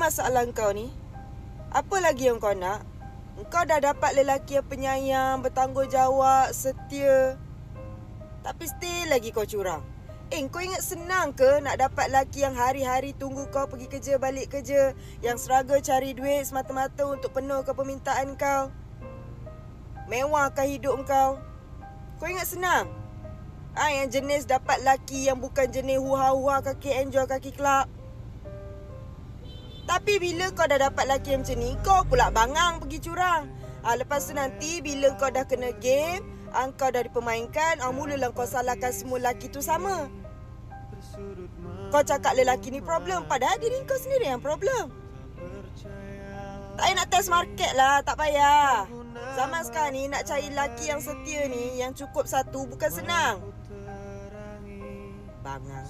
masalah kau ni? Apa lagi yang kau nak? Kau dah dapat lelaki yang penyayang, bertanggungjawab, setia. Tapi still lagi kau curang. Kau ingat senang ke nak dapat lelaki yang hari-hari tunggu kau pergi kerja, balik kerja, yang struggle cari duit semata-mata untuk penuhkan permintaan kau, mewahkan hidup kau? Kau ingat senang? Yang jenis dapat lelaki yang bukan jenis huha-huha kaki enjoy kaki club. Tapi bila kau dah dapat lelaki macam ni, kau pula bangang pergi curang. Lepas tu nanti bila kau dah kena game, kau dah dipermainkan, mulalah kau salahkan semua lelaki tu sama. Kau cakap lelaki ni problem, padahal diri kau sendiri yang problem. Tak payah nak test market lah, tak payah. Zaman sekarang ni nak cari lelaki yang setia ni, yang cukup satu, bukan senang. Bangang.